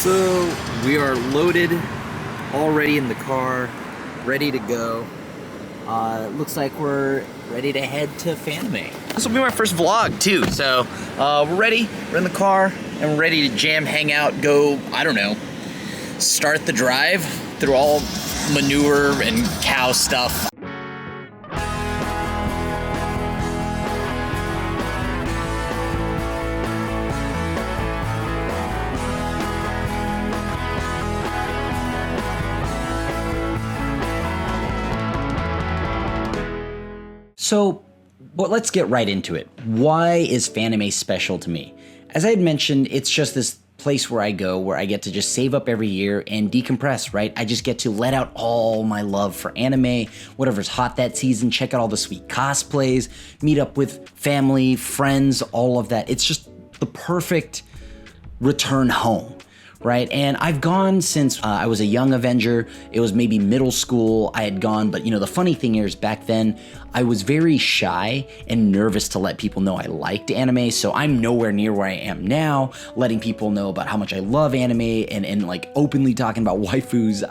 So we are loaded, already in the car, ready to go. Looks like we're ready to head to Fanime. This will be my first vlog too, so we're ready. We're in the car and we're ready to jam, hang out, go, I don't know, start the drive through all manure and cow stuff. So, but let's get right into it. Why is Fanime special to me? As I had mentioned, it's just this place where I go, where I get to just save up every year and decompress, right? I just get to let out all my love for anime, whatever's hot that season, check out all the sweet cosplays, meet up with family, friends, all of that. It's just the perfect return home. Right, and I've gone since I was a young Avenger. It was maybe middle school I had gone, but you know, the funny thing is back then I was very shy and nervous to let people know I liked anime, so I'm nowhere near where I am now, letting people know about how much I love anime and like openly talking about waifus,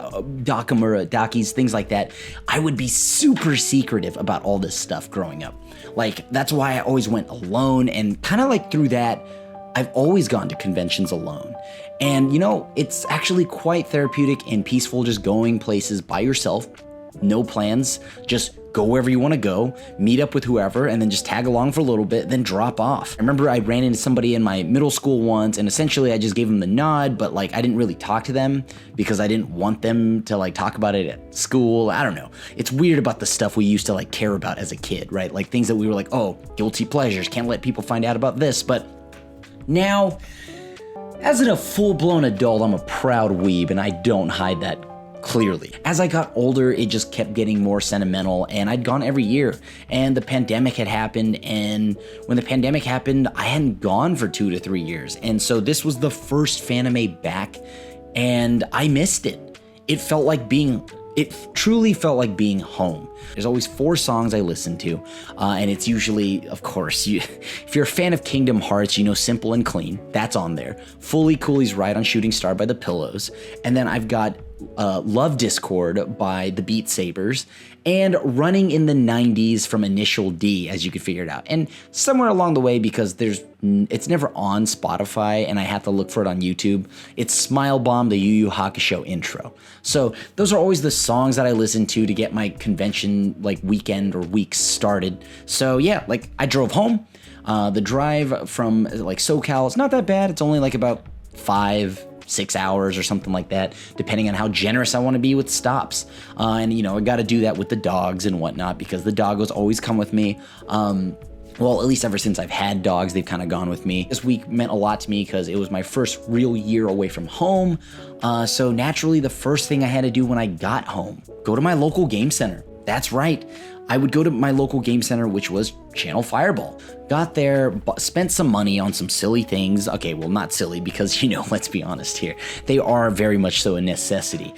dakamura, dakis, things like that. I would be super secretive about all this stuff growing up. Like, that's why I always went alone, and kind of like through that, I've always gone to conventions alone. And you know, it's actually quite therapeutic and peaceful just going places by yourself, no plans, just go wherever you want to go, meet up with whoever, and then just tag along for a little bit, then drop off. I remember I ran into somebody in my middle school once, and essentially I just gave them the nod, but like I didn't really talk to them because I didn't want them to like talk about it at school. I don't know. It's weird about the stuff we used to like care about as a kid, right? Like things that we were like, oh, guilty pleasures, can't let people find out about this. But now, as a full-blown adult, I'm a proud weeb, and I don't hide that clearly. As I got older, it just kept getting more sentimental, and I'd gone every year, and the pandemic had happened, and when the pandemic happened, I hadn't gone for 2 to 3 years, and so this was the first Fanime back, and I missed it. It truly felt like being home. There's always 4 songs I listen to, and it's usually, of course, if you're a fan of Kingdom Hearts, you know Simple and Clean, that's on there. Fully Cooley's Ride on Shooting Star by the Pillows, and then I've got Love Discord by the Beat Sabers, and Running in the 90s from Initial D, as you could figure it out. And somewhere along the way, because it's never on Spotify and I have to look for it on YouTube, it's Smile Bomb, the Yu Yu Hakusho intro. So those are always the songs that I listen to get my convention like weekend or weeks started. So yeah, like I drove home. The drive from like SoCal, it's not that bad. It's only like about 5-6 hours or something like that, depending on how generous I want to be with stops. And you know, I got to do that with the dogs and whatnot because the doggos always come with me. Well, at least ever since I've had dogs, they've kind of gone with me. This week meant a lot to me because it was my first real year away from home. So naturally, the first thing I had to do when I got home, go to my local game center. That's right. I would go to my local game center, which was Channel Fireball. Got there, spent some money on some silly things. Okay, well, not silly because, you know, let's be honest here. They are very much so a necessity.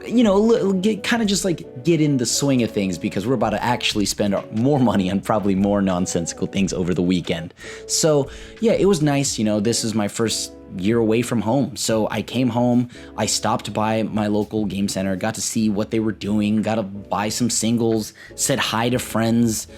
You know, kind of just like get in the swing of things because we're about to actually spend more money on probably more nonsensical things over the weekend. So, yeah, it was nice. You know, this is my first year away from home. So I came home, I stopped by my local game center, got to see what they were doing, got to buy some singles, said hi to friends,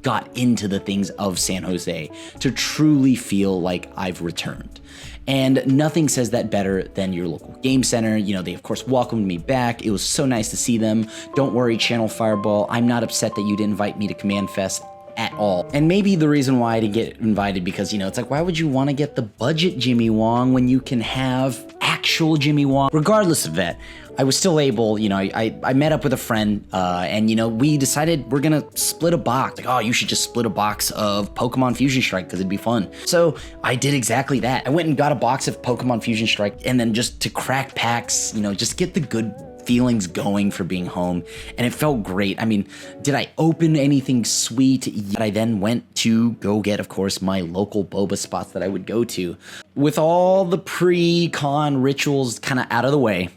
got into the things of San Jose to truly feel like I've returned. And nothing says that better than your local game center. You know, they of course welcomed me back. It was so nice to see them. Don't worry, Channel Fireball, I'm not upset that you didn't invite me to Command Fest at all. And maybe the reason why I didn't get invited because, you know, it's like, why would you want to get the budget Jimmy Wong when you can have actual Jimmy Wong? Regardless of that, I was still able, you know, I met up with a friend and, you know, we decided we're going to split a box. Like, oh, you should just split a box of Pokemon Fusion Strike because it'd be fun. So I did exactly that. I went and got a box of Pokemon Fusion Strike and then just to crack packs, you know, just get the good feelings going for being home, and it felt great. I mean, did I open anything sweet? I then went to go get, of course, my local boba spots that I would go to. With all the pre-con rituals kind of out of the way,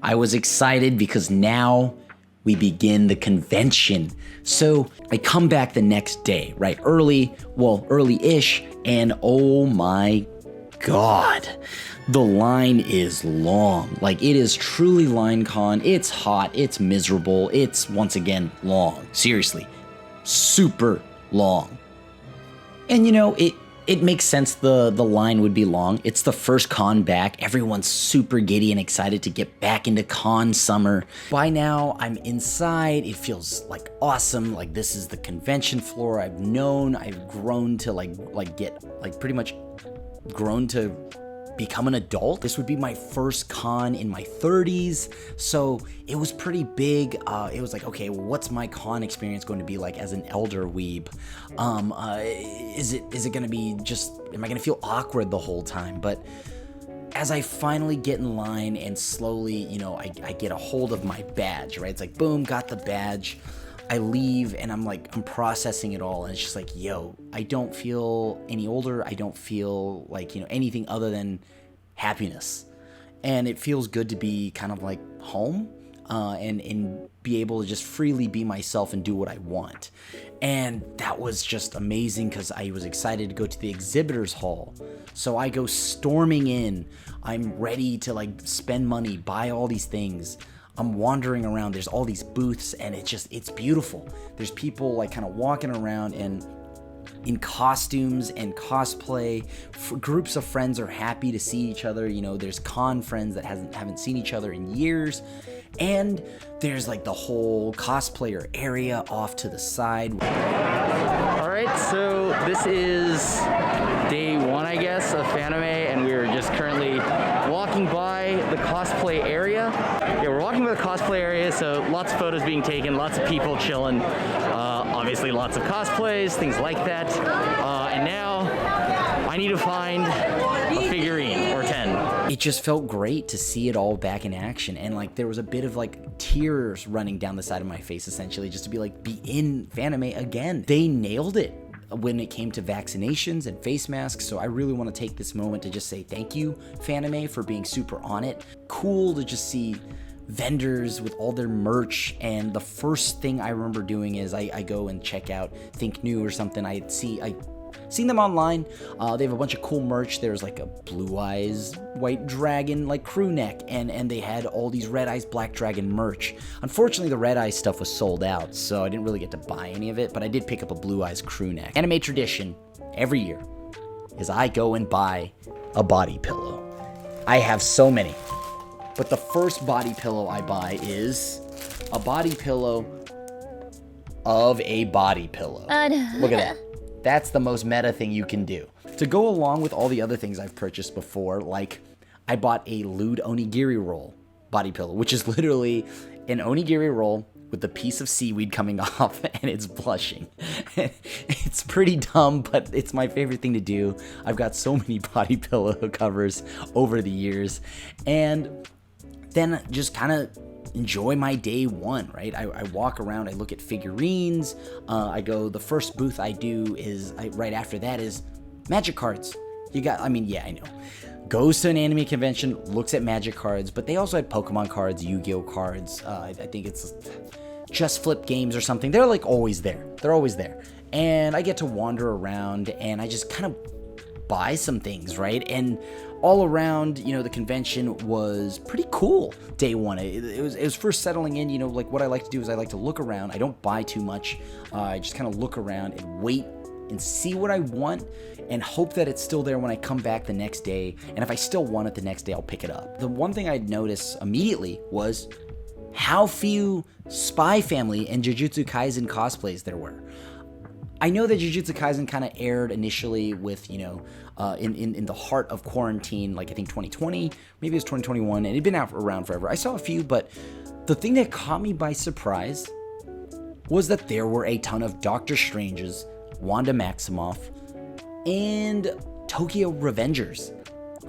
I was excited because now we begin the convention. So I come back the next day, right? Early-ish, and oh my God, the line is long. Like, it is truly line con. It's hot, it's miserable, it's, once again, long. Seriously, super long. And you know, it makes sense the line would be long. It's the first con back. Everyone's super giddy and excited to get back into con summer. By now, I'm inside. It feels like awesome. Like, this is the convention floor I've known. I've grown to pretty much grown to become an adult. This would be my first con in my 30s, so it was pretty big. It was like, okay, well, what's my con experience going to be like as an elder weeb? Is it going to be just, am I going to feel awkward the whole time? But as I finally get in line and slowly, you know, I get a hold of my badge, right? It's like, boom, got the badge. I leave and I'm processing it all, and it's just like, yo, I don't feel any older. I don't feel like, you know, anything other than happiness. And it feels good to be kind of like home, and be able to just freely be myself and do what I want. And that was just amazing because I was excited to go to the exhibitors hall. So I go storming in. I'm ready to like spend money, buy all these things. I'm wandering around, there's all these booths, and it's beautiful. There's people like kind of walking around and in costumes and cosplay. Groups of friends are happy to see each other. You know, there's con friends that haven't seen each other in years. And there's like the whole cosplayer area off to the side. All right, so this is day one, I guess, of Fanime, and we're just currently walking by the cosplay area. Yeah, we're walking by the cosplay area, so lots of photos being taken, lots of people chilling, obviously lots of cosplays, things like that. And now I need to find a figurine or 10. It just felt great to see it all back in action, and like there was a bit of like tears running down the side of my face, essentially, just to be in Fanime again. They nailed it when it came to vaccinations and face masks, so I really want to take this moment to just say thank you, Fanime, for being super on it. Cool to just see vendors with all their merch, and the first thing I remember doing is I go and check out Think New or something. I seen them online. They have a bunch of cool merch. There's like a Blue Eyes White Dragon like crew neck, and they had all these Red Eyes Black Dragon merch. Unfortunately, the Red Eyes stuff was sold out, so I didn't really get to buy any of it, but I did pick up a Blue Eyes crew neck. Anime tradition every year is I go and buy a body pillow. I have so many, but the first body pillow I buy is a body pillow of a body pillow. Look at that. That's the most meta thing you can do. To go along with all the other things I've purchased before, like I bought a lewd onigiri roll body pillow, which is literally an onigiri roll with a piece of seaweed coming off and it's blushing. It's pretty dumb, but it's my favorite thing to do. I've got so many body pillow covers over the years. And then just kind of enjoy my day one, right? I walk around, I look at figurines, the first booth I do is, right after that is magic cards. I know. Goes to an anime convention, looks at magic cards, but they also had Pokemon cards, Yu-Gi-Oh cards, I think it's Just Flip games or something. They're like always there. They're always there. And I get to wander around and I just kind of buy some things, right? And all around, you know, the convention was pretty cool day one. It was first settling in, you know, like what I like to do is I like to look around. I don't buy too much. I just kind of look around and wait and see what I want and hope that it's still there when I come back the next day. And if I still want it the next day, I'll pick it up. The one thing I'd notice immediately was how few Spy Family and Jujutsukaisen cosplays there were. I know that Jujutsu Kaisen kind of aired initially with, you know, in the heart of quarantine, like I think 2020, maybe it was 2021, and it'd been out around forever. I saw a few, but the thing that caught me by surprise was that there were a ton of Doctor Stranges, Wanda Maximoff, and Tokyo Revengers.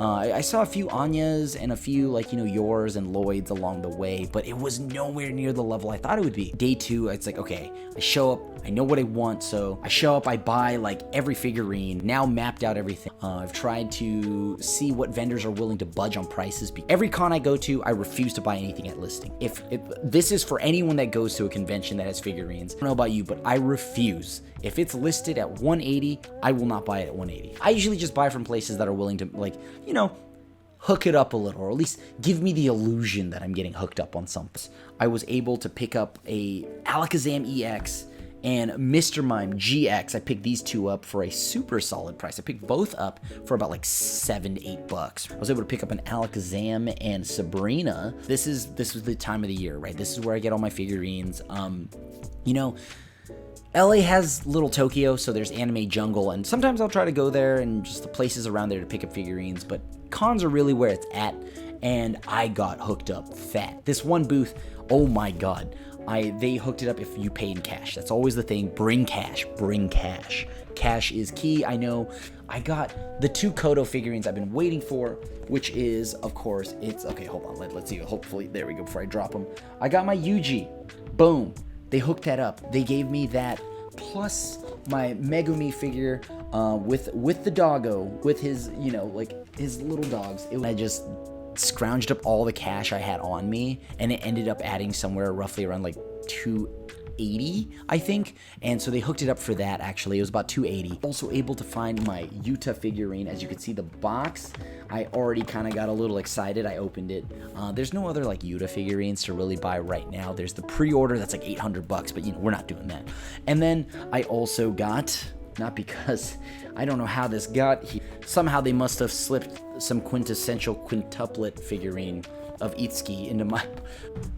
I saw a few Anyas and a few, like, you know, yours and Lloyd's along the way, but it was nowhere near the level I thought it would be. Day 2, it's like, okay, I show up, I know what I want, so I show up, I buy like every figurine, now mapped out everything. I've tried to see what vendors are willing to budge on prices. Every con I go to, I refuse to buy anything at listing. If this is for anyone that goes to a convention that has figurines, I don't know about you, but I refuse. If it's listed at 180, I will not buy it at 180. I usually just buy from places that are willing to, like, you know, hook it up a little, or at least give me the illusion that I'm getting hooked up on something. I was able to pick up a Alakazam EX and Mr. Mime GX. I picked these two up for a super solid price. I picked both up for about like $7 to $8. I was able to pick up an Alakazam and Sabrina. This was the time of the year, right? This is where I get all my figurines. You know, LA has Little Tokyo, so there's Anime Jungle, and sometimes I'll try to go there and just the places around there to pick up figurines, but cons are really where it's at, and I got hooked up fat. This one booth, oh my god, they hooked it up if you pay in cash. That's always the thing. Bring cash. Bring cash. Cash is key. I know. I got the 2 Kodo figurines I've been waiting for, which is, of course, it's... Okay, hold on. Let's see. Hopefully, there we go, before I drop them. I got my Yuji. Boom. They hooked that up. They gave me that plus my Megumi figure with the doggo, with his, you know, like, his little dogs. I just scrounged up all the cash I had on me, and it ended up adding somewhere roughly around like 280, I think. And so they hooked it up for that. Actually, it was about 280. Also able to find my Yuta figurine. As you can see, the box, I already kind of got a little excited. I opened it. There's no other like Yuta figurines to really buy right now. There's the pre-order that's like $800, but you know, we're not doing that. And then I also got, not because I don't know how this got here, somehow they must have slipped some quintessential quintuplet figurine of Itsuki into my...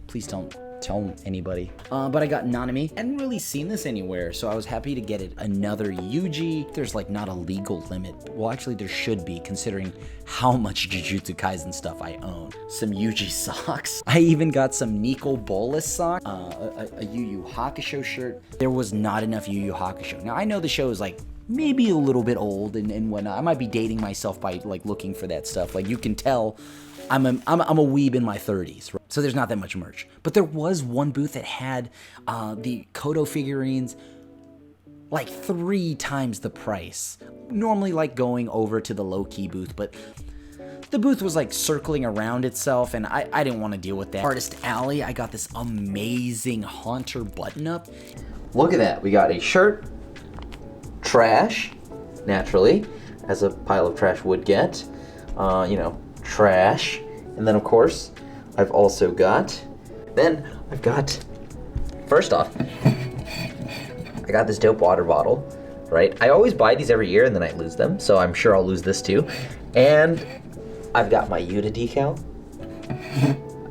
Please don't tell anybody. But I got Nanami. I hadn't really seen this anywhere, so I was happy to get it. Another Yuji. There's like not a legal limit. Well, actually there should be, considering how much Jujutsukaisen stuff I own. Some Yuji socks. I even got some Nico Bolas socks. A Yu Yu Hakusho shirt. There was not enough Yu Yu Hakusho. Now I know the show is like maybe a little bit old and whatnot. I might be dating myself by like looking for that stuff. Like you can tell I'm a weeb in my 30s, right? So there's not that much merch. But there was one booth that had the Kodo figurines like 3 times the price. Normally like going over to the low-key booth, but the booth was like circling around itself, and I didn't want to deal with that. Artist Alley, I got this amazing Haunter button-up. Look at that. We got a shirt, trash, naturally, as a pile of trash would get. You know, trash. And then, of course, I've also got... First off, I got this dope water bottle, right? I always buy these every year and then I lose them, so I'm sure I'll lose this too. And I've got my Yuta decal.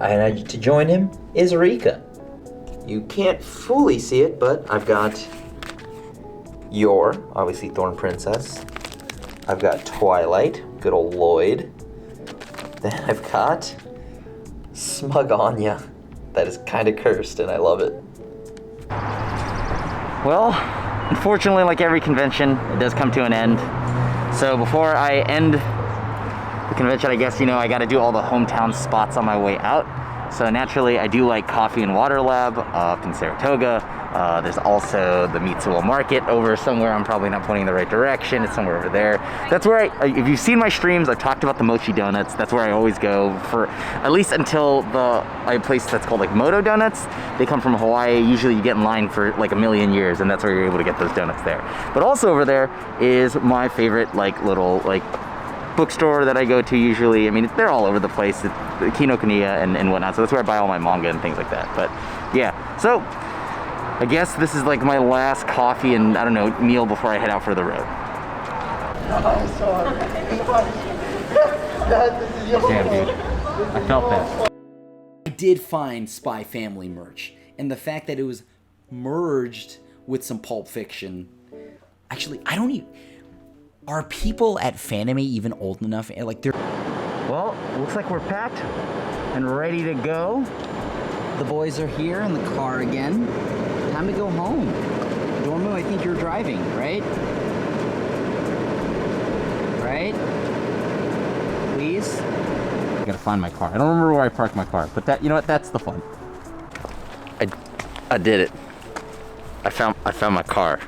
And to join him is Rika. You can't fully see it, but I've got obviously Thorn Princess. I've got Twilight, good old Lloyd. Then I've got Smug Anya. That is kind of cursed, and I love it. Well, unfortunately, like every convention, it does come to an end. So before I end the convention, I guess, you know, I got to do all the hometown spots on my way out. So naturally, I do like Coffee and Water Lab up in Saratoga. There's also the Mitsuo Market over somewhere. I'm probably not pointing in the right direction. It's somewhere over there. That's where if you've seen my streams, I've talked about the mochi donuts. That's where I always go for, at least until a place that's called like Moto Donuts. They come from Hawaii. Usually you get in line for like a million years, and that's where you're able to get those donuts there. But also over there is my favorite like little like bookstore that I go to usually. I mean, they're all over the place. It's Kinokuniya and whatnot. So that's where I buy all my manga and things like that. But yeah, so I guess this is like my last coffee and, I don't know, meal before I head out for the road. Damn, dude. I felt that. I did find Spy Family merch, and the fact that it was merged with some Pulp Fiction. Actually, I don't even... Are people at Fanime even old enough? Like, they're... Well, looks like we're packed and ready to go. The boys are here in the car again. Time to go home. Dormo, I think you're driving, right? Right? find my car. I don't remember where I parked my car, but that, you know what? That's the fun. I did it. I found my car.